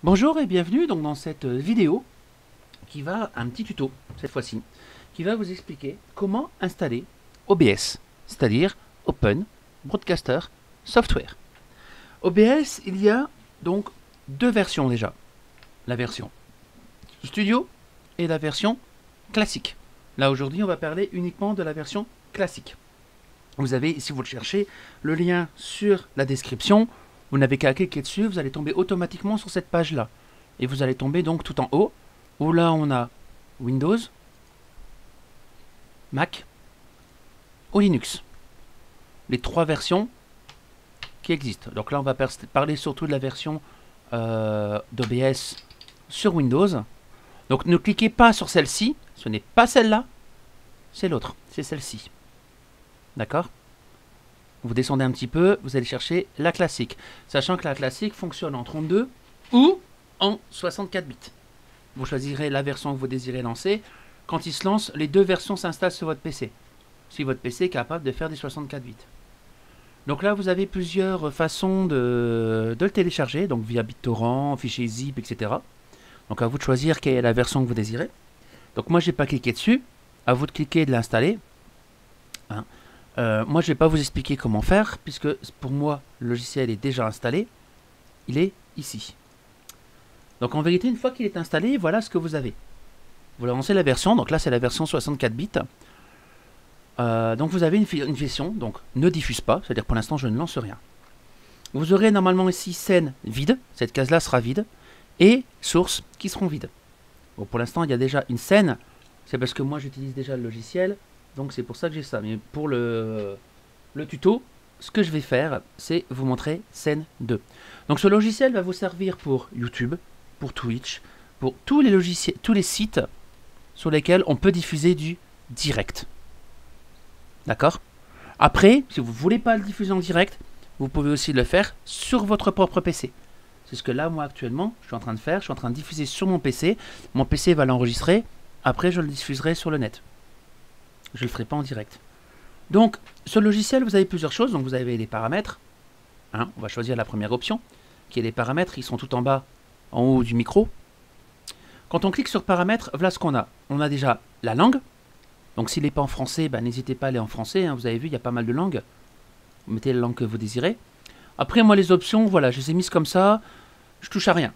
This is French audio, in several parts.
Bonjour et bienvenue donc dans cette vidéo qui va, un petit tuto cette fois-ci, qui va vous expliquer comment installer OBS, c'est-à-dire Open Broadcaster Software. OBS, il y a donc deux versions déjà, la version Studio et la version classique. Là aujourd'hui on va parler uniquement de la version classique. Vous avez, si vous le cherchez, le lien sur la description. Vous n'avez qu'à cliquer dessus, vous allez tomber automatiquement sur cette page-là. Et vous allez tomber donc tout en haut, où là on a Windows, Mac ou Linux. Les trois versions qui existent. Donc là on va parler surtout de la version d'OBS sur Windows. Donc ne cliquez pas sur celle-ci, ce n'est pas celle-là, c'est l'autre, c'est celle-ci. D'accord ? Vous descendez un petit peu, vous allez chercher la classique. Sachant que la classique fonctionne en 32 ou en 64 bits. Vous choisirez la version que vous désirez lancer. Quand il se lance, les deux versions s'installent sur votre PC. Si votre PC est capable de faire des 64 bits. Donc là, vous avez plusieurs façons de le télécharger. Donc via BitTorrent, fichier zip, etc. Donc à vous de choisir quelle est la version que vous désirez. Donc moi, je n'ai pas cliqué dessus. À vous de cliquer et de l'installer. Hein. Moi, je ne vais pas vous expliquer comment faire, puisque pour moi, le logiciel est déjà installé. Il est ici. Donc en vérité, une fois qu'il est installé, voilà ce que vous avez. Vous lancez la version, donc là c'est la version 64 bits. Donc vous avez une version, donc ne diffuse pas, c'est-à-dire pour l'instant je ne lance rien. Vous aurez normalement ici scène vide, cette case-là sera vide, et sources qui seront vides. Bon, pour l'instant il y a déjà une scène, c'est parce que moi j'utilise déjà le logiciel. Donc c'est pour ça que j'ai ça. Mais pour le tuto, ce que je vais faire, c'est vous montrer scène 2. Donc ce logiciel va vous servir pour YouTube, pour Twitch, pour tous les logiciels, tous les sites sur lesquels on peut diffuser du direct. D'accord ? Après, si vous ne voulez pas le diffuser en direct, vous pouvez aussi le faire sur votre propre PC. C'est ce que là, moi actuellement, je suis en train de faire. Je suis en train de diffuser sur mon PC. Mon PC va l'enregistrer. Après, je le diffuserai sur le net. Je ne le ferai pas en direct. Donc, ce logiciel, vous avez plusieurs choses. Donc, vous avez les paramètres. Hein, on va choisir la première option, qui est les paramètres. Ils sont tout en bas, en haut du micro. Quand on clique sur paramètres, voilà ce qu'on a. On a déjà la langue. Donc, s'il n'est pas en français, ben, n'hésitez pas à aller en français. Hein. Vous avez vu, il y a pas mal de langues. Vous mettez la langue que vous désirez. Après, moi, les options, voilà, je les ai mises comme ça. Je touche à rien.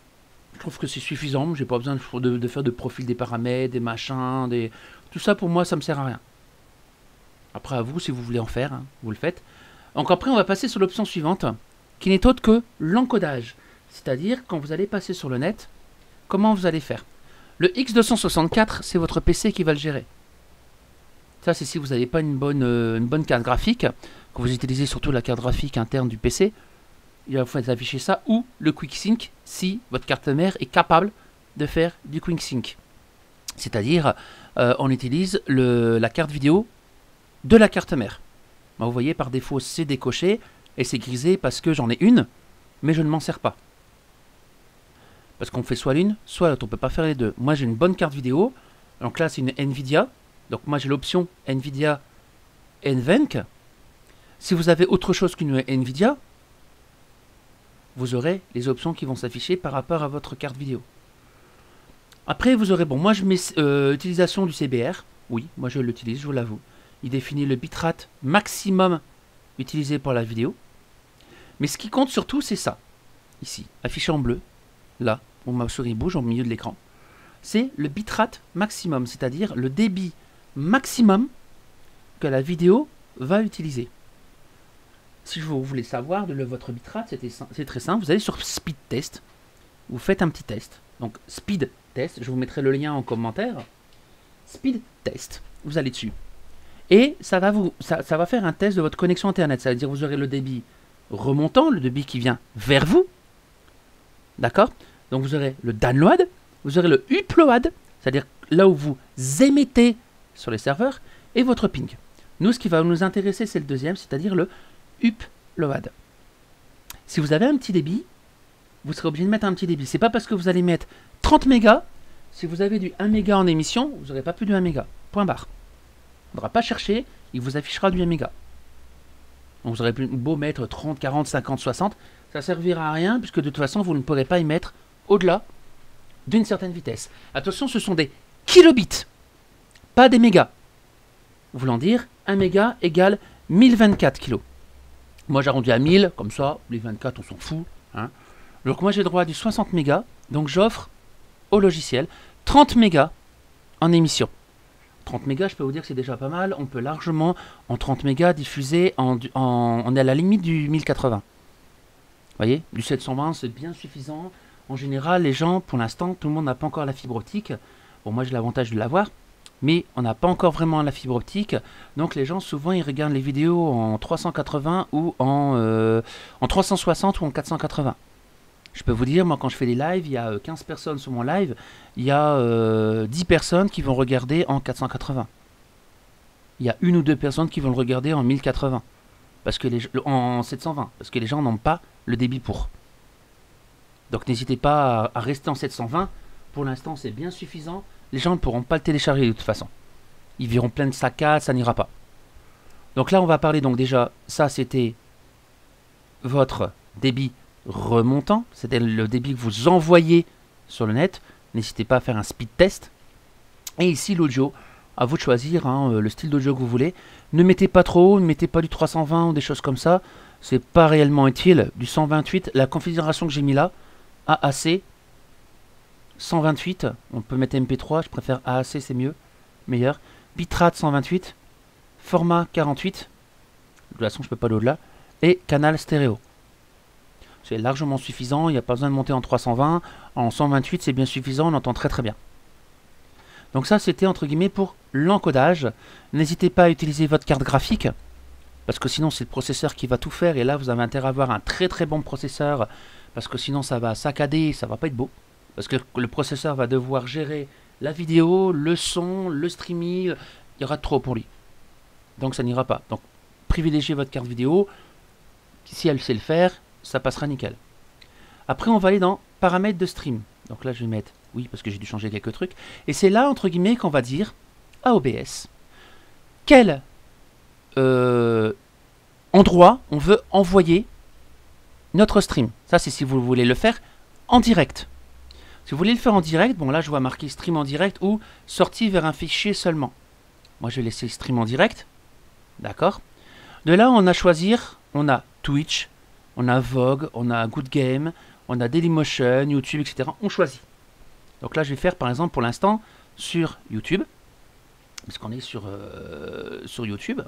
Je trouve que c'est suffisant. Je n'ai pas besoin de faire de profil des paramètres, des machins, des... Tout ça, pour moi, ça ne me sert à rien. Après à vous, si vous voulez en faire, hein, vous le faites. Donc après, on va passer sur l'option suivante, qui n'est autre que l'encodage. C'est-à-dire, quand vous allez passer sur le net, comment vous allez faire? Le X264, c'est votre PC qui va le gérer. Ça, c'est si vous n'avez pas une bonne carte graphique, que vous utilisez surtout la carte graphique interne du PC, il va falloir afficher ça, ou le QuickSync, si votre carte mère est capable de faire du QuickSync. C'est-à-dire, on utilise la carte vidéo de la carte mère. Ben, vous voyez, par défaut, c'est décoché et c'est grisé parce que j'en ai une, mais je ne m'en sers pas. Parce qu'on fait soit l'une, soit l'autre. On ne peut pas faire les deux. Moi, j'ai une bonne carte vidéo. Donc là, c'est une Nvidia. Donc moi, j'ai l'option Nvidia NVENC. Si vous avez autre chose qu'une Nvidia, vous aurez les options qui vont s'afficher par rapport à votre carte vidéo. Après, vous aurez, bon, moi, je mets utilisation du CBR. Oui, moi, je l'utilise, je vous l'avoue. Il définit le bitrate maximum utilisé pour la vidéo. Mais ce qui compte surtout, c'est ça. Ici, affiché en bleu, là, où ma souris bouge au milieu de l'écran. C'est le bitrate maximum, c'est-à-dire le débit maximum que la vidéo va utiliser. Si vous voulez savoir votre bitrate, c'est très simple. Vous allez sur Speed Test, vous faites un petit test. Donc Speed Test, je vous mettrai le lien en commentaire. Speed Test, vous allez dessus. Et ça va faire un test de votre connexion Internet. Ça veut dire que vous aurez le débit remontant, le débit qui vient vers vous. D'accord? Donc vous aurez le download, vous aurez le upload, c'est-à-dire là où vous émettez sur les serveurs, et votre ping. Nous, ce qui va nous intéresser, c'est le deuxième, c'est-à-dire le upload. Si vous avez un petit débit, vous serez obligé de mettre un petit débit. C'est pas parce que vous allez mettre 30 mégas, si vous avez du 1 méga en émission, vous n'aurez pas plus de 1 méga. Point barre. Il ne faudra pas chercher, il vous affichera du 1 méga. Donc vous aurez beau mettre 30, 40, 50, 60, ça ne servira à rien, puisque de toute façon, vous ne pourrez pas y mettre au-delà d'une certaine vitesse. Attention, ce sont des kilobits, pas des mégas. Voulant dire, 1 méga égale 1024 kilos. Moi, j'ai arrondi à 1000, comme ça, les 24, on s'en fout. Hein. Donc moi, j'ai le droit à du 60 mégas, donc j'offre au logiciel 30 mégas en émission. 30 mégas, je peux vous dire que c'est déjà pas mal. On peut largement, en 30 mégas, diffuser on est à la limite du 1080. Vous voyez, du 720, c'est bien suffisant. En général, les gens, pour l'instant, tout le monde n'a pas encore la fibre optique. Bon, moi, j'ai l'avantage de l'avoir, mais on n'a pas encore vraiment la fibre optique. Donc, les gens, souvent, ils regardent les vidéos en 380 ou en 360 ou en 480. Je peux vous dire, moi, quand je fais des lives, il y a 15 personnes sur mon live, il y a 10 personnes qui vont regarder en 480. Il y a 1 ou 2 personnes qui vont le regarder en 1080. En 720, parce que les gens n'ont pas le débit pour. Donc n'hésitez pas à rester en 720. Pour l'instant, c'est bien suffisant. Les gens ne pourront pas le télécharger de toute façon. Ils verront plein de saccades, ça n'ira pas. Donc là, on va parler, donc déjà, ça c'était votre débit remontant. C'était le débit que vous envoyez sur le net. N'hésitez pas à faire un speed test. Et ici, l'audio. À vous de choisir le style d'audio que vous voulez. Ne mettez pas trop haut, ne mettez pas du 320 ou des choses comme ça. C'est pas réellement utile. Du 128, la configuration que j'ai mis là, AAC, 128, on peut mettre MP3, je préfère AAC, c'est mieux, meilleur. Bitrate 128, format 48, de toute façon je peux pas aller au-delà, et canal stéréo. C'est largement suffisant, il n'y a pas besoin de monter en 320, en 128 c'est bien suffisant, on entend très très bien. Donc ça c'était entre guillemets pour l'encodage. N'hésitez pas à utiliser votre carte graphique, parce que sinon c'est le processeur qui va tout faire, et là vous avez intérêt à avoir un très très bon processeur, parce que sinon ça va saccader, ça va pas être beau. Parce que le processeur va devoir gérer la vidéo, le son, le streaming, il y aura trop pour lui. Donc ça n'ira pas. Donc privilégiez votre carte vidéo, si elle sait le faire, ça passera nickel. Après on va aller dans paramètres de stream. Donc là je vais mettre oui parce que j'ai dû changer quelques trucs. Et c'est là entre guillemets qu'on va dire à OBS quel endroit on veut envoyer notre stream. Ça c'est si vous voulez le faire en direct. Si vous voulez le faire en direct, bon là je vois marqué stream en direct ou sortie vers un fichier seulement. Moi je vais laisser stream en direct. D'accord. De là on a choisir, on a Twitch, on a Vogue, on a Good Game, on a Dailymotion, YouTube, etc. On choisit. Donc là je vais faire par exemple pour l'instant sur YouTube. Parce qu'on est sur YouTube.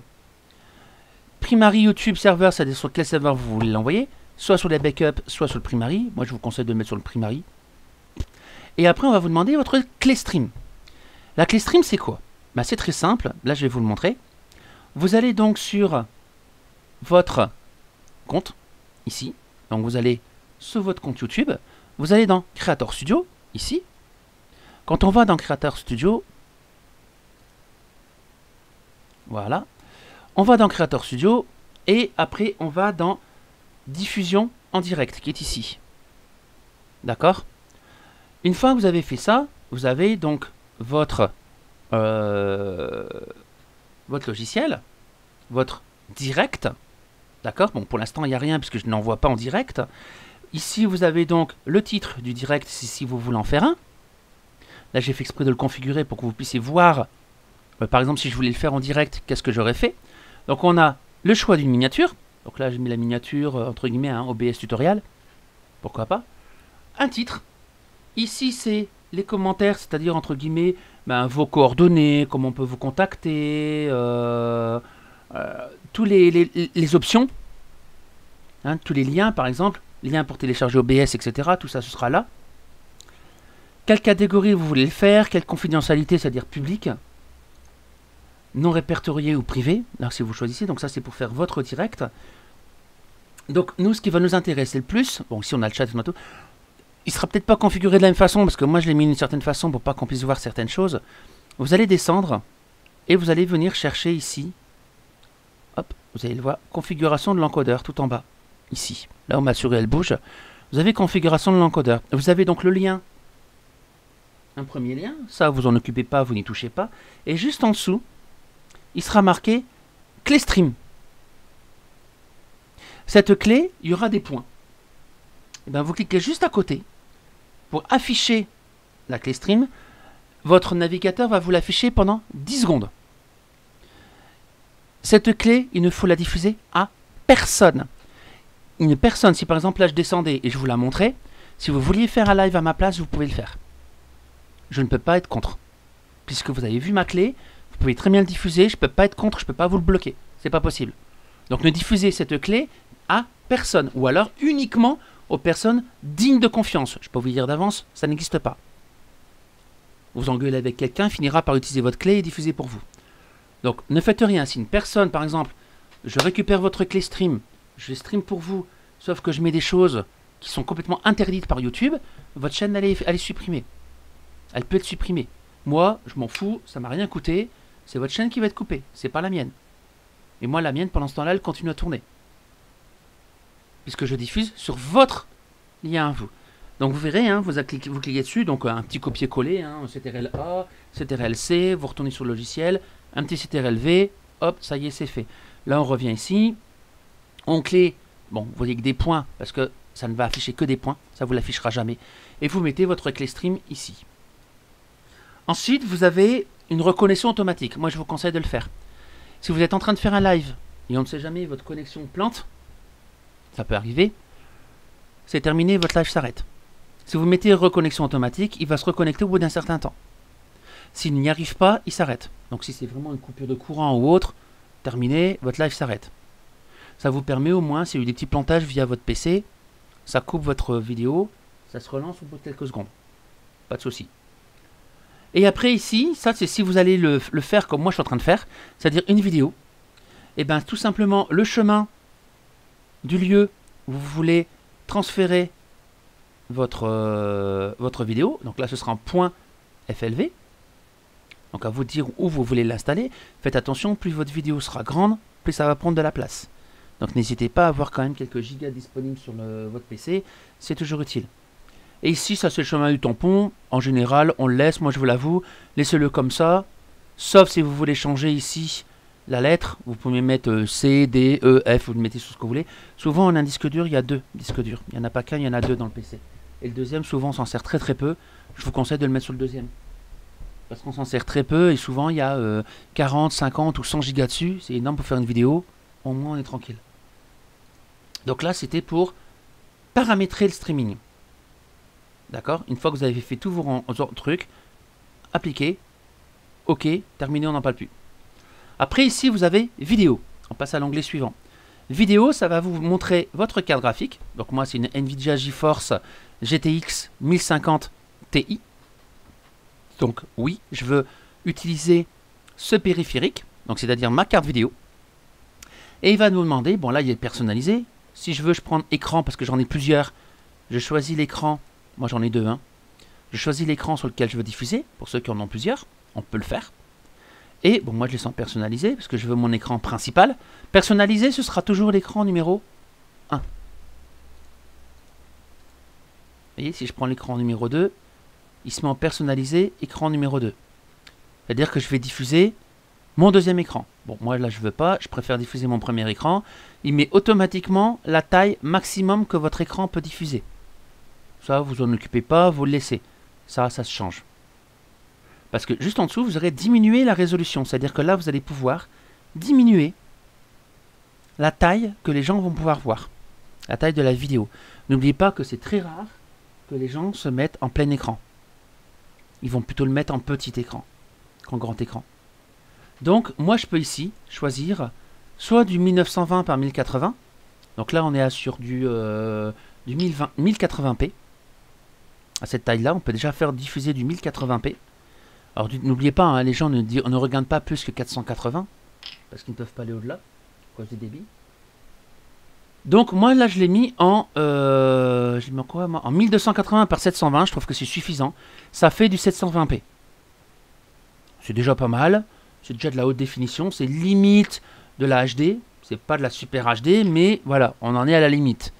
Primary YouTube serveur, c'est-à-dire sur quel serveur vous voulez l'envoyer. Soit sur les backups, soit sur le Primary. Moi je vous conseille de le mettre sur le Primary. Et après, on va vous demander votre clé stream. La clé stream, c'est quoi? Ben, c'est très simple. Là, je vais vous le montrer. Vous allez donc sur votre compte, ici. Donc, vous allez sur votre compte YouTube. Vous allez dans Creator Studio, ici. Quand on va dans Creator Studio, voilà. On va dans Creator Studio et après, on va dans Diffusion en direct, qui est ici. D'accord? Une fois que vous avez fait ça, vous avez donc votre logiciel, votre direct. D'accord? Bon, pour l'instant, il n'y a rien puisque je n'envoie pas en direct. Ici, vous avez donc le titre du direct si vous voulez en faire un. Là, j'ai fait exprès de le configurer pour que vous puissiez voir, par exemple, si je voulais le faire en direct, qu'est-ce que j'aurais fait. Donc, on a le choix d'une miniature. Donc là, j'ai mis la miniature, entre guillemets, OBS tutoriel. Pourquoi pas? Un titre. Ici, c'est les commentaires, c'est-à-dire, entre guillemets, vos coordonnées, comment on peut vous contacter, tous les options, hein, tous les liens, par exemple, liens pour télécharger OBS, etc. Tout ça, ce sera là. Quelle catégorie vous voulez le faire, quelle confidentialité, c'est-à-dire public, non répertorié ou privé, là, si vous choisissez. Donc ça, c'est pour faire votre direct. Donc, nous, ce qui va nous intéresser le plus, bon, ici, on a le chat, tout. Il sera peut-être pas configuré de la même façon, parce que moi je l'ai mis d'une certaine façon pour pas qu'on puisse voir certaines choses. Vous allez descendre, et vous allez venir chercher ici. Hop, vous allez le voir, configuration de l'encodeur, tout en bas. Ici, là où ma souris elle bouge. Vous avez configuration de l'encodeur. Vous avez donc le lien. Un premier lien, ça vous en occupez pas, vous n'y touchez pas. Et juste en dessous, il sera marqué clé stream. Cette clé, il y aura des points. Et bien vous cliquez juste à côté. pour afficher la clé stream, votre navigateur va vous l'afficher pendant 10 secondes. Cette clé, il ne faut la diffuser à personne. Une personne, si par exemple là je descendais et je vous la montrais, si vous vouliez faire un live à ma place, vous pouvez le faire. Je ne peux pas être contre. Puisque vous avez vu ma clé, vous pouvez très bien le diffuser, je ne peux pas être contre, je ne peux pas vous le bloquer. C'est pas possible. Donc ne diffusez cette clé à personne, ou alors uniquement aux personnes dignes de confiance. Je peux vous dire d'avance, ça n'existe pas. Vous engueulez avec quelqu'un, finira par utiliser votre clé et diffuser pour vous. Donc ne faites rien. Si une personne, par exemple, je récupère votre clé stream, je stream pour vous, sauf que je mets des choses qui sont complètement interdites par YouTube, votre chaîne elle est supprimée. Elle peut être supprimée. Moi, je m'en fous, ça m'a rien coûté, c'est votre chaîne qui va être coupée, c'est pas la mienne. Et moi, la mienne, pendant ce temps-là, elle continue à tourner. Puisque je diffuse sur votre lien à vous. Donc vous verrez, hein, vous cliquez dessus, donc un petit copier-coller, hein, CTRL A, CTRL C, vous retournez sur le logiciel, un petit CTRL V, hop, ça y est, c'est fait. Là, on revient ici, on clé, bon, vous voyez que des points, parce que ça ne va afficher que des points, ça vous l'affichera jamais. Et vous mettez votre clé stream ici. Ensuite, vous avez une reconnaissance automatique. Moi, je vous conseille de le faire. Si vous êtes en train de faire un live, et on ne sait jamais, votre connexion plante, ça peut arriver, c'est terminé, votre live s'arrête. Si vous mettez reconnexion automatique, il va se reconnecter au bout d'un certain temps. S'il n'y arrive pas, il s'arrête. Donc si c'est vraiment une coupure de courant ou autre, terminé, votre live s'arrête. Ça vous permet au moins, s'il y a eu des petits plantages via votre PC, ça coupe votre vidéo, ça se relance au bout de quelques secondes. Pas de souci. Et après ici, ça c'est si vous allez le faire comme moi je suis en train de faire, c'est-à-dire une vidéo, et bien tout simplement le chemin du lieu où vous voulez transférer votre vidéo, donc là ce sera en .flv, donc à vous de dire où vous voulez l'installer. Faites attention, plus votre vidéo sera grande, plus ça va prendre de la place. Donc n'hésitez pas à avoir quand même quelques gigas disponibles sur votre PC, c'est toujours utile. Et ici, ça c'est le chemin du tampon. En général, on le laisse, moi je vous l'avoue. Laissez-le comme ça. Sauf si vous voulez changer ici la lettre. Vous pouvez mettre C, D, E, F, vous le mettez sur ce que vous voulez. Souvent, on a un disque dur, il y a deux disques durs. Il n'y en a pas qu'un, il y en a deux dans le PC. Et le deuxième, souvent, on s'en sert très très peu. Je vous conseille de le mettre sur le deuxième. Parce qu'on s'en sert très peu et souvent, il y a 40, 50 ou 100 gigas dessus. C'est énorme pour faire une vidéo. Au moins, on est tranquille. Donc là, c'était pour paramétrer le streaming. D'accord? Une fois que vous avez fait tous vos trucs, appliquez, OK, terminé, on n'en parle plus. Après, ici, vous avez vidéo. On passe à l'onglet suivant. Vidéo, ça va vous montrer votre carte graphique. Donc moi, c'est une Nvidia GeForce GTX 1050 Ti. Donc oui, je veux utiliser ce périphérique, donc c'est-à-dire ma carte vidéo. Et il va nous demander, bon là, il est personnalisé. Si je veux, je prends écran parce que j'en ai plusieurs. Je choisis l'écran. Moi j'en ai deux, hein. Je choisis l'écran sur lequel je veux diffuser, pour ceux qui en ont plusieurs, on peut le faire. Et bon, moi je les sens personnalisés, parce que je veux mon écran principal. Personnalisé, ce sera toujours l'écran numéro 1. Vous voyez, si je prends l'écran numéro 2, il se met en personnalisé, écran numéro 2. C'est-à-dire que je vais diffuser mon deuxième écran. Bon, moi là je veux pas, je préfère diffuser mon premier écran. Il met automatiquement la taille maximum que votre écran peut diffuser. Ça, vous en occupez pas, vous le laissez. Ça se change. Parce que juste en dessous, vous aurez diminué la résolution. C'est-à-dire que là, vous allez pouvoir diminuer la taille que les gens vont pouvoir voir. La taille de la vidéo. N'oubliez pas que c'est très rare que les gens se mettent en plein écran. Ils vont plutôt le mettre en petit écran qu'en grand écran. Donc, moi, je peux ici choisir soit du 1920 par 1080. Donc là, on est sur du 1080p. À cette taille-là, on peut déjà faire diffuser du 1080p. Alors n'oubliez pas, hein, les gens ne regardent pas plus que 480, parce qu'ils ne peuvent pas aller au-delà, à cause des débits. Donc moi là je l'ai mis en, en 1280 par 720, je trouve que c'est suffisant. Ça fait du 720p. C'est déjà pas mal, c'est déjà de la haute définition, c'est limite de la HD, c'est pas de la super HD, mais voilà, on en est à la limite.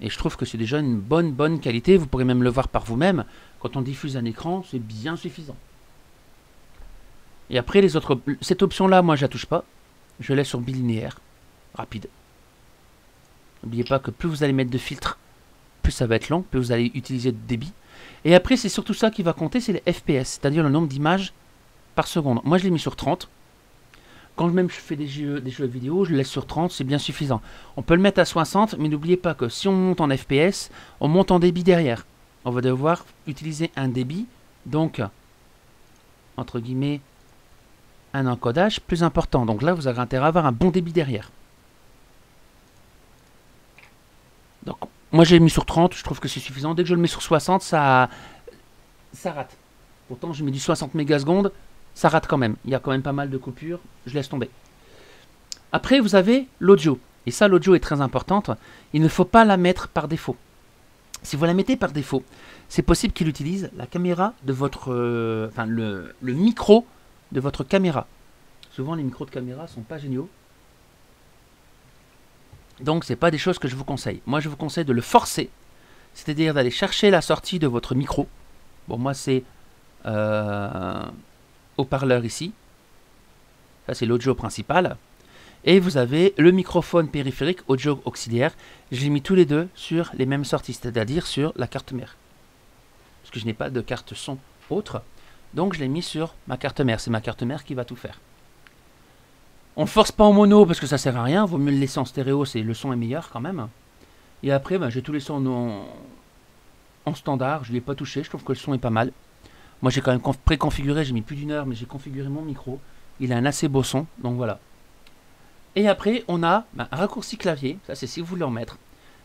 Et je trouve que c'est déjà une bonne qualité. Vous pourrez même le voir par vous-même. Quand on diffuse un écran, c'est bien suffisant. Et après, les autres, cette option-là, moi, je la touche pas. Je laisse sur bilinéaire. Rapide. N'oubliez pas que plus vous allez mettre de filtres, plus ça va être long, plus vous allez utiliser de débit. Et après, c'est surtout ça qui va compter, c'est les FPS, c'est-à-dire le nombre d'images par seconde. Moi, je l'ai mis sur 30. Quand même je fais des jeux vidéo, je le laisse sur 30, c'est bien suffisant. On peut le mettre à 60, mais n'oubliez pas que si on monte en FPS, on monte en débit derrière. On va devoir utiliser un débit, donc, entre guillemets, un encodage plus important. Donc là, vous avez intérêt à avoir un bon débit derrière. Donc, moi j'ai mis sur 30, je trouve que c'est suffisant. Dès que je le mets sur 60, ça rate. Pourtant, je mets du 60 mégasecondes, ça rate quand même. Il y a quand même pas mal de coupures, je laisse tomber. Après, vous avez l'audio. Et ça, l'audio est très importante. Il ne faut pas la mettre par défaut. Si vous la mettez par défaut, c'est possible qu'il utilise la caméra de votre... enfin, le micro de votre caméra. Souvent, les micros de caméra ne sont pas géniaux. Donc, ce n'est pas des choses que je vous conseille. Moi, je vous conseille de le forcer. C'est-à-dire d'aller chercher la sortie de votre micro. Bon, moi, c'est haut-parleur ici. Ça, c'est l'audio principal. Et vous avez le microphone périphérique audio auxiliaire. Je l'ai mis tous les deux sur les mêmes sorties, c'est-à-dire sur la carte mère. Parce que je n'ai pas de carte son autre. Donc, je l'ai mis sur ma carte mère. C'est ma carte mère qui va tout faire. On ne force pas en mono parce que ça sert à rien. Vaut mieux le laisser en stéréo, le son est meilleur quand même. Et après, j'ai tous les sons en standard. Je ne l'ai pas touché. Je trouve que le son est pas mal. Moi, j'ai quand même préconfiguré. J'ai mis plus d'1 heure, mais j'ai configuré mon micro. Il a un assez beau son. Donc voilà. Et après, on a un raccourci clavier. Ça, c'est si vous voulez en mettre.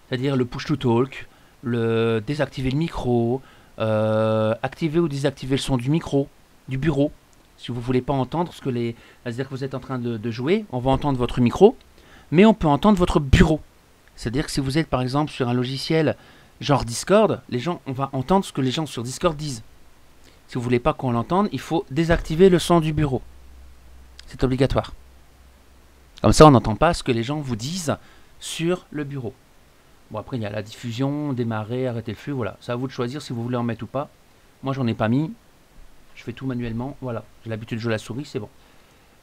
C'est-à-dire le push to talk, le désactiver le micro, activer ou désactiver le son du micro, du bureau. Si vous ne voulez pas entendre ce que c'est-à-dire que vous êtes en train de jouer, on va entendre votre micro, mais on peut entendre votre bureau. C'est-à-dire que si vous êtes par exemple sur un logiciel genre Discord, on va entendre ce que les gens sur Discord disent. Si vous ne voulez pas qu'on l'entende, il faut désactiver le son du bureau. C'est obligatoire. Comme ça, on n'entend pas ce que les gens vous disent sur le bureau. Bon, après, il y a la diffusion, démarrer, arrêter le flux, voilà. C'est à vous de choisir si vous voulez en mettre ou pas. Moi, j'en ai pas mis. Je fais tout manuellement, voilà. J'ai l'habitude de jouer à la souris, c'est bon.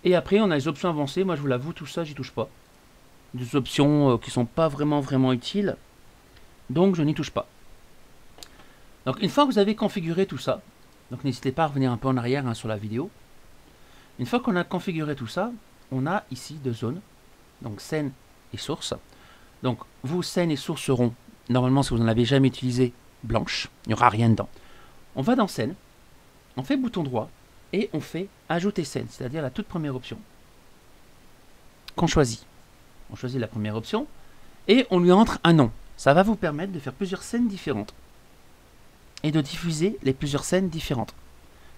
Et après, on a les options avancées. Moi, je vous l'avoue, tout ça, j'y touche pas. Des options qui sont pas vraiment utiles. Donc, je n'y touche pas. Donc, une fois que vous avez configuré tout ça, donc n'hésitez pas à revenir un peu en arrière sur la vidéo. Une fois qu'on a configuré tout ça, on a ici deux zones. Donc, scène et source. Donc, vous, scène et source seront, normalement, si vous n'en avez jamais utilisé, blanches. Il n'y aura rien dedans. On va dans scène. On fait bouton droit et on fait ajouter scène, c'est-à-dire la toute première option qu'on choisit. On choisit la première option et on lui entre un nom. Ça va vous permettre de faire plusieurs scènes différentes et de diffuser les plusieurs scènes différentes.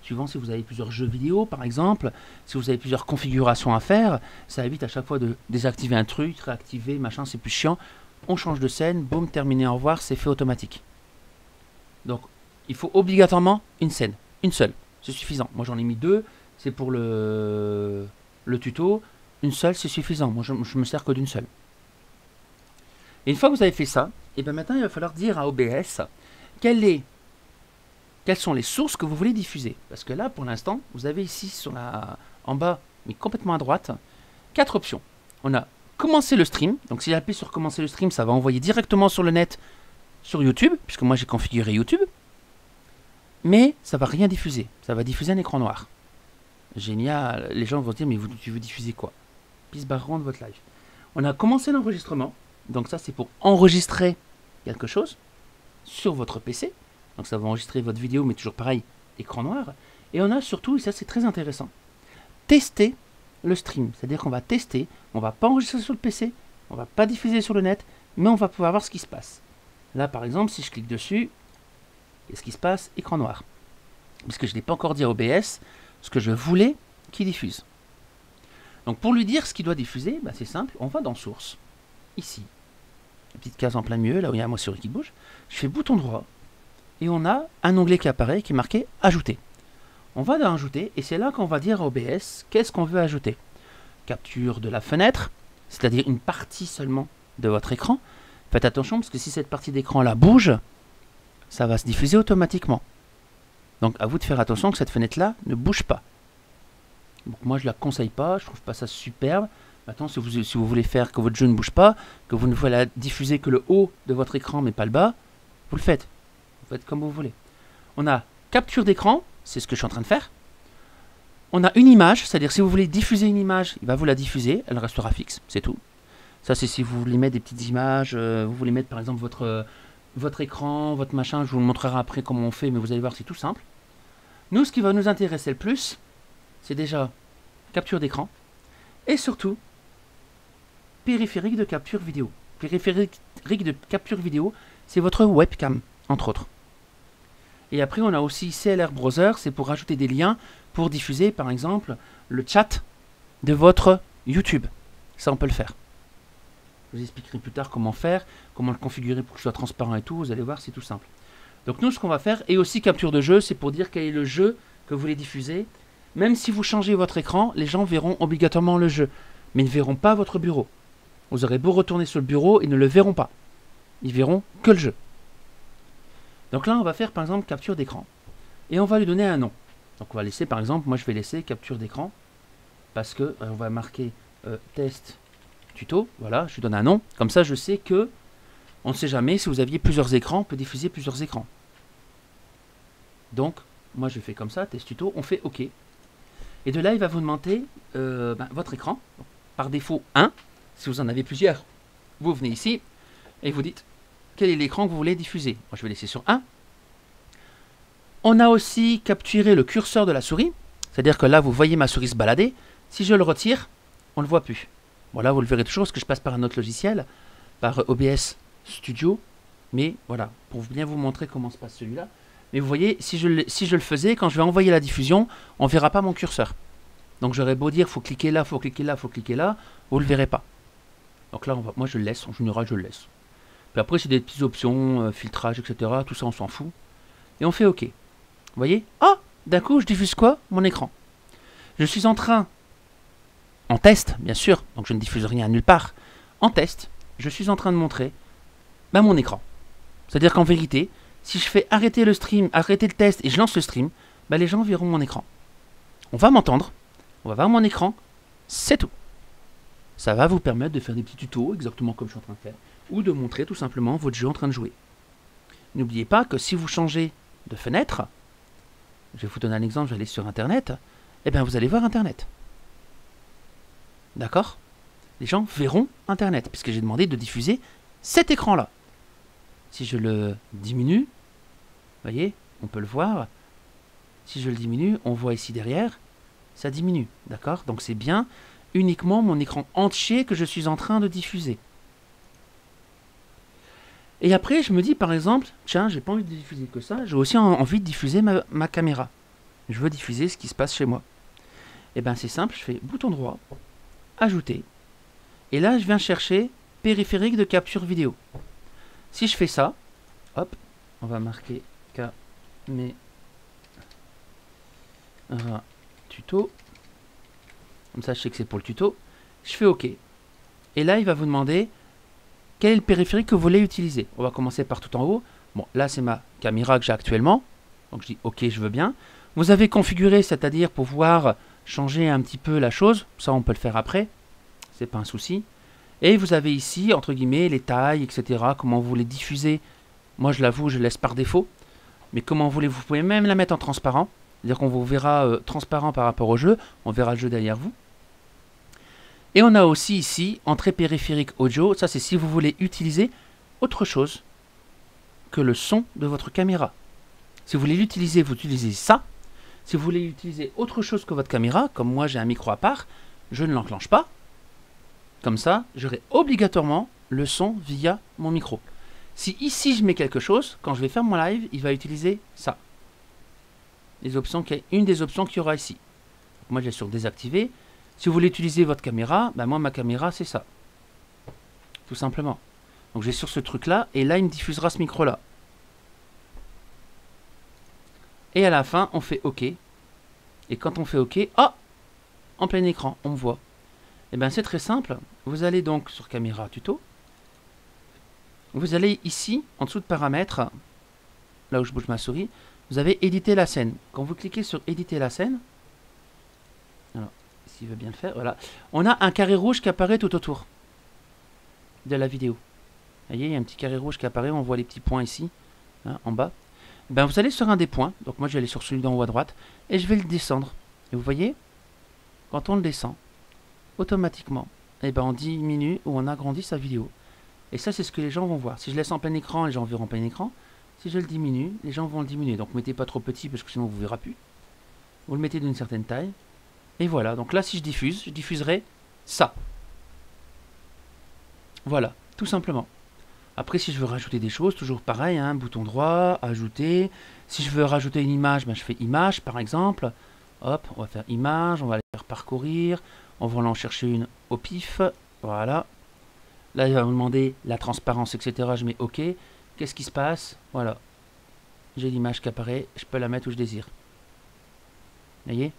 Suivant si vous avez plusieurs jeux vidéo par exemple, si vous avez plusieurs configurations à faire, ça évite à chaque fois de désactiver un truc, réactiver, machin, c'est plus chiant. On change de scène, boum, terminé, au revoir, c'est fait automatique. Donc, il faut obligatoirement une scène. Une seule, c'est suffisant. Moi j'en ai mis deux, c'est pour le tuto. Une seule, c'est suffisant. Moi je me sers que d'une seule. Et une fois que vous avez fait ça, et bien maintenant il va falloir dire à OBS quelles sont les sources que vous voulez diffuser. Parce que là, pour l'instant, vous avez ici en bas, mais complètement à droite, 4 options. On a commencer le stream. Donc si j'appuie sur commencer le stream, ça va envoyer directement sur le net sur YouTube, puisque moi j'ai configuré YouTube. Mais ça va rien diffuser. Ça va diffuser un écran noir. Génial. Les gens vont dire, mais tu veux diffuser quoi? Puis se barreront de votre live. On a commencé l'enregistrement. Donc ça, c'est pour enregistrer quelque chose sur votre PC. Donc ça va enregistrer votre vidéo, mais toujours pareil, écran noir. Et on a surtout, et ça c'est très intéressant, tester le stream. C'est-à-dire qu'on va tester, on va pas enregistrer sur le PC, on va pas diffuser sur le net, mais on va pouvoir voir ce qui se passe. Là, par exemple, si je clique dessus, qu'est-ce qui se passe? Écran noir. Puisque je n'ai pas encore dit à OBS ce que je voulais qu'il diffuse. Donc pour lui dire ce qu'il doit diffuser, c'est simple, on va dans Source, ici, la petite case en plein milieu, là où il y a ma souris qui bouge, je fais bouton droit, et on a un onglet qui apparaît, qui est marqué « Ajouter ». On va dans « Ajouter », et c'est là qu'on va dire à OBS qu'est-ce qu'on veut ajouter. Capture de la fenêtre, c'est-à-dire une partie seulement de votre écran. Faites attention, parce que si cette partie d'écran là bouge, ça va se diffuser automatiquement. Donc à vous de faire attention que cette fenêtre-là ne bouge pas. Donc, moi je ne la conseille pas, je trouve pas ça superbe. Maintenant si vous voulez faire que votre jeu ne bouge pas, que vous ne voulez diffuser que le haut de votre écran mais pas le bas, vous le faites. Vous faites comme vous voulez. On a capture d'écran, c'est ce que je suis en train de faire. On a une image, c'est-à-dire si vous voulez diffuser une image, il va vous la diffuser, elle restera fixe, c'est tout. Ça c'est si vous voulez mettre des petites images, vous voulez mettre par exemple votre écran, votre machin, je vous le montrerai après comment on fait, mais vous allez voir c'est tout simple. Nous, ce qui va nous intéresser le plus, c'est déjà capture d'écran et surtout périphérique de capture vidéo. Périphérique de capture vidéo, c'est votre webcam, entre autres. Et après, on a aussi CLR Browser, c'est pour rajouter des liens pour diffuser, par exemple, le chat de votre YouTube. Ça, on peut le faire. Je vous expliquerai plus tard comment faire, comment le configurer pour que ce soit transparent et tout. Vous allez voir, c'est tout simple. Donc nous, ce qu'on va faire, et aussi capture de jeu, c'est pour dire quel est le jeu que vous voulez diffuser. Même si vous changez votre écran, les gens verront obligatoirement le jeu, mais ils ne verront pas votre bureau. Vous aurez beau retourner sur le bureau, ils ne le verront pas. Ils verront que le jeu. Donc là, on va faire par exemple capture d'écran. Et on va lui donner un nom. Donc on va laisser par exemple, moi je vais laisser capture d'écran. Parce que on va marquer test tuto. Voilà, je lui donne un nom. Comme ça, je sais que, on ne sait jamais, si vous aviez plusieurs écrans, on peut diffuser plusieurs écrans. Donc, moi je fais comme ça, test tuto, on fait OK. Et de là, il va vous demander votre écran. Par défaut, 1. Si vous en avez plusieurs, vous venez ici et vous dites quel est l'écran que vous voulez diffuser. Moi, je vais laisser sur 1. On a aussi capturé le curseur de la souris. C'est-à-dire que là, vous voyez ma souris se balader. Si je le retire, on ne le voit plus. Voilà, vous le verrez toujours parce que je passe par un autre logiciel, par OBS Studio. Mais voilà, pour bien vous montrer comment se passe celui-là. Mais vous voyez, si je le faisais, quand je vais envoyer la diffusion, on ne verra pas mon curseur. Donc j'aurais beau dire, faut cliquer là, faut cliquer là, faut cliquer là, vous ne le verrez pas. Donc là, moi je le laisse, en général je le laisse. Puis après, c'est des petites options, filtrage, etc. Tout ça, on s'en fout. Et on fait OK. Vous voyez? Ah, d'un coup, je diffuse quoi? Mon écran. Je suis en train, en test, bien sûr, donc je ne diffuse rien nulle part. En test, je suis en train de montrer mon écran. C'est-à-dire qu'en vérité, si je fais arrêter le stream, arrêter le test et je lance le stream, les gens verront mon écran. On va m'entendre, on va voir mon écran, c'est tout. Ça va vous permettre de faire des petits tutos, exactement comme je suis en train de faire, ou de montrer tout simplement votre jeu en train de jouer. N'oubliez pas que si vous changez de fenêtre, je vais vous donner un exemple, je vais aller sur Internet, et bien vous allez voir Internet. D'accord? Les gens verront Internet, puisque j'ai demandé de diffuser cet écran-là. Si je le diminue, vous voyez, on peut le voir. Si je le diminue, on voit ici derrière, ça diminue. D'accord? Donc c'est bien uniquement mon écran entier que je suis en train de diffuser. Et après, je me dis par exemple, tiens, j'ai pas envie de diffuser que ça, j'ai aussi envie de diffuser ma caméra. Je veux diffuser ce qui se passe chez moi. Et bien c'est simple, je fais bouton droit, ajouter. Et là, je viens chercher périphérique de capture vidéo. Si je fais ça, hop, on va marquer caméra tuto. Comme ça, je sais que c'est pour le tuto. Je fais OK. Et là, il va vous demander quel est le périphérique que vous voulez utiliser. On va commencer par tout en haut. Bon, là, c'est ma caméra que j'ai actuellement. Donc, je dis OK, je veux bien. Vous avez configuré, c'est-à-dire pouvoir changer un petit peu la chose. Ça, on peut le faire après. C'est pas un souci. Et vous avez ici, entre guillemets, les tailles, etc. Comment vous voulez diffuser. Moi, je l'avoue, je laisse par défaut. Mais comment vous pouvez même la mettre en transparent. C'est-à-dire qu'on vous verra transparent par rapport au jeu. On verra le jeu derrière vous. Et on a aussi ici, entrée périphérique audio. Ça, c'est si vous voulez utiliser autre chose que le son de votre caméra. Si vous voulez l'utiliser, vous utilisez ça. Si vous voulez utiliser autre chose que votre caméra, comme moi, j'ai un micro à part, je ne l'enclenche pas. Comme ça, j'aurai obligatoirement le son via mon micro. Si ici, je mets quelque chose, quand je vais faire mon live, il va utiliser ça. Une des options qu'il y aura ici. Donc moi, je vais sur désactiver. Si vous voulez utiliser votre caméra, moi, ma caméra, c'est ça. Tout simplement. Donc, je vais sur ce truc-là, et là, il me diffusera ce micro-là. Et à la fin, on fait OK. Et quand on fait OK, en plein écran, on me voit. Et bien, c'est très simple. Vous allez donc sur caméra tuto. Vous allez ici, en dessous de paramètres, là où je bouge ma souris, vous avez éditer la scène. Quand vous cliquez sur éditer la scène, alors, s'il veut bien le faire, voilà, on a un carré rouge qui apparaît tout autour de la vidéo. Vous voyez, il y a un petit carré rouge qui apparaît, on voit les petits points ici, en bas. ben vous allez sur un des points. Donc moi je vais aller sur celui d'en haut à droite et je vais le descendre. Et vous voyez, quand on le descend, automatiquement, eh ben on diminue ou on agrandit sa vidéo. Et ça c'est ce que les gens vont voir. Si je laisse en plein écran, les gens verront en plein écran. Si je le diminue, les gens vont le diminuer. Donc mettez pas trop petit parce que sinon vous ne verrez plus. Vous le mettez d'une certaine taille. Et voilà, donc là si je diffuserai ça. Voilà, tout simplement. Après, si je veux rajouter des choses, toujours pareil, hein, bouton droit, ajouter. Si je veux rajouter une image, ben, je fais image par exemple. Hop, on va faire image, on va aller faire parcourir. On va en chercher une au pif. Voilà. Là, il va me demander la transparence, etc. Je mets OK. Qu'est-ce qui se passe? Voilà. J'ai l'image qui apparaît, je peux la mettre où je désire. Vous voyez?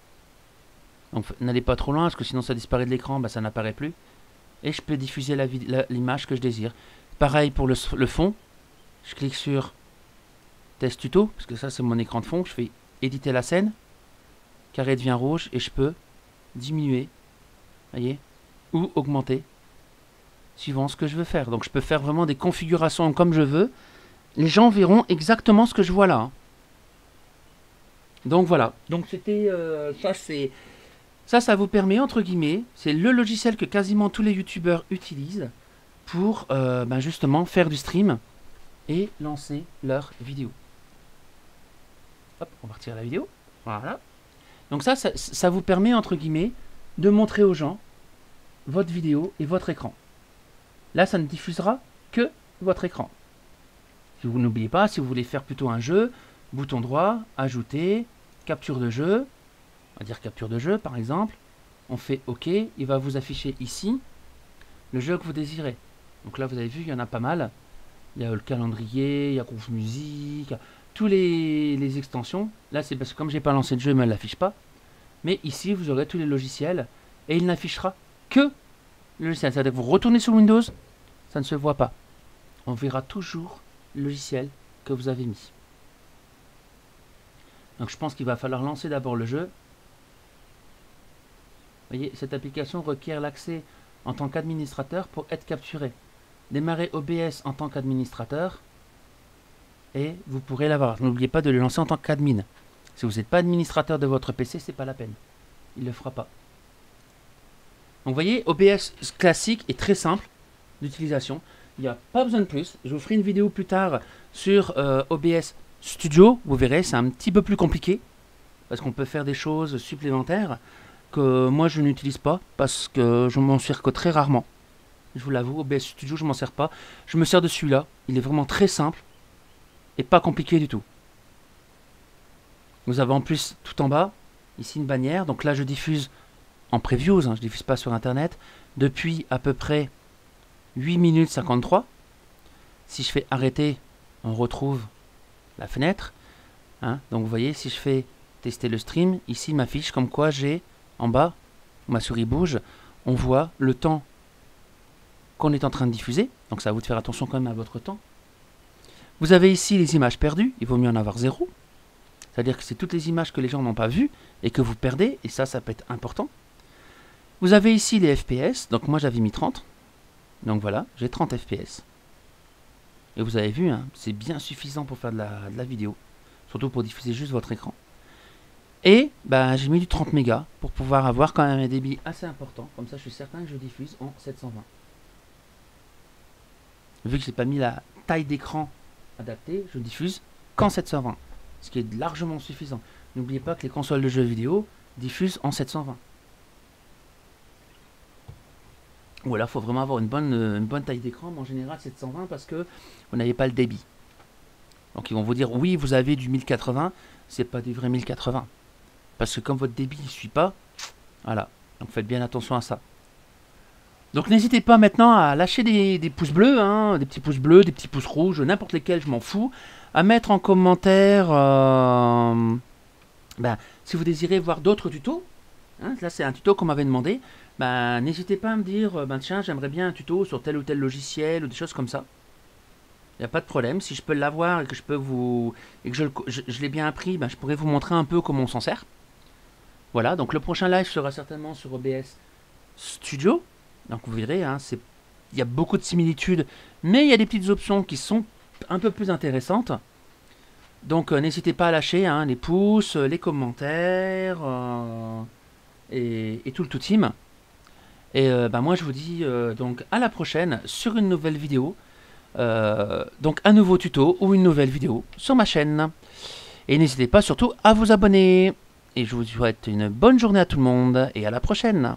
Donc n'allez pas trop loin, parce que sinon ça disparaît de l'écran, bah, ça n'apparaît plus. Et je peux diffuser l'image que je désire. Pareil pour le fond. Je clique sur test tuto, parce que ça c'est mon écran de fond. Je fais éditer la scène. Carré devient rouge et je peux diminuer, voyez, ou augmenter, suivant ce que je veux faire. Donc je peux faire vraiment des configurations comme je veux. Les gens verront exactement ce que je vois là. Hein. Donc voilà. Donc c'était ça vous permet entre guillemets, c'est le logiciel que quasiment tous les youtubeurs utilisent pour ben justement faire du stream et lancer leurs vidéos. Hop, on va retirer la vidéo. Voilà. Donc ça vous permet entre guillemets de montrer aux gens votre vidéo et votre écran. Là, ça ne diffusera que votre écran. Si vous n'oubliez pas, si vous voulez faire plutôt un jeu, bouton droit, ajouter, capture de jeu. On va dire capture de jeu par exemple. On fait OK, il va vous afficher ici le jeu que vous désirez. Donc là, vous avez vu, il y en a pas mal. Il y a le calendrier, il y a Groove Music, tous les extensions. Là, c'est parce que comme j'ai pas lancé le jeu, il ne me l'affiche pas. Mais ici, vous aurez tous les logiciels et il n'affichera que le logiciel. C'est-à-dire que vous retournez sur Windows, ça ne se voit pas. On verra toujours le logiciel que vous avez mis. Donc je pense qu'il va falloir lancer d'abord le jeu. Vous voyez, cette application requiert l'accès en tant qu'administrateur pour être capturé. Démarrez OBS en tant qu'administrateur et vous pourrez l'avoir. N'oubliez pas de le lancer en tant qu'admin. Si vous n'êtes pas administrateur de votre PC, c'est pas la peine. Il ne le fera pas. Donc vous voyez, OBS classique est très simple d'utilisation. Il n'y a pas besoin de plus. Je vous ferai une vidéo plus tard sur OBS Studio. Vous verrez, c'est un petit peu plus compliqué. Parce qu'on peut faire des choses supplémentaires que moi je n'utilise pas. Parce que je m'en sers que très rarement. Je vous l'avoue, OBS Studio, je m'en sers pas. Je me sers de celui-là. Il est vraiment très simple. Et pas compliqué du tout. Vous avez en plus, tout en bas, ici une bannière. Donc là, je diffuse en previews. Hein, je ne diffuse pas sur Internet. Depuis à peu près 8 minutes 53. Si je fais arrêter, on retrouve la fenêtre. Hein, donc vous voyez, si je fais tester le stream, ici il m'affiche comme quoi j'ai en bas, ma souris bouge, on voit le temps qu'on est en train de diffuser. Donc ça à vous de faire attention quand même à votre temps. Vous avez ici les images perdues, il vaut mieux en avoir 0. C'est-à-dire que c'est toutes les images que les gens n'ont pas vues et que vous perdez, et ça peut être important. Vous avez ici les FPS, donc moi j'avais mis 30. Donc voilà, j'ai 30 FPS. Et vous avez vu, hein, c'est bien suffisant pour faire de la vidéo. Surtout pour diffuser juste votre écran. Et bah, j'ai mis du 30 mégas pour pouvoir avoir quand même un débit assez important. Comme ça, je suis certain que je diffuse en 720. Vu que je n'ai pas mis la taille d'écran adaptée, je diffuse qu'en 720. Ce qui est largement suffisant. N'oubliez pas que les consoles de jeux vidéo diffusent en 720. Ou alors, il faut vraiment avoir une bonne taille d'écran, mais en général 720 parce que vous n'avez pas le débit. Donc ils vont vous dire, oui, vous avez du 1080, c'est pas du vrai 1080. Parce que comme votre débit ne suit pas, voilà. Donc faites bien attention à ça. Donc n'hésitez pas maintenant à lâcher des pouces bleus, hein, des petits pouces bleus, des petits pouces rouges, n'importe lesquels, je m'en fous. À mettre en commentaire si vous désirez voir d'autres tutos. Hein, là c'est un tuto qu'on m'avait demandé. N'hésitez pas à me dire, tiens, j'aimerais bien un tuto sur tel ou tel logiciel ou des choses comme ça. Il n'y a pas de problème. Si je peux l'avoir et que je peux vous et que je l'ai bien appris, je pourrais vous montrer un peu comment on s'en sert. Voilà, donc le prochain live sera certainement sur OBS Studio. Donc vous verrez, hein, il y a beaucoup de similitudes, mais il y a des petites options qui sont un peu plus intéressantes. Donc n'hésitez pas à lâcher hein, les pouces, les commentaires et tout le tout team. Et bah, moi je vous dis donc à la prochaine sur une nouvelle vidéo. Donc un nouveau tuto ou une nouvelle vidéo sur ma chaîne. Et n'hésitez pas surtout à vous abonner. Et je vous souhaite une bonne journée à tout le monde et à la prochaine.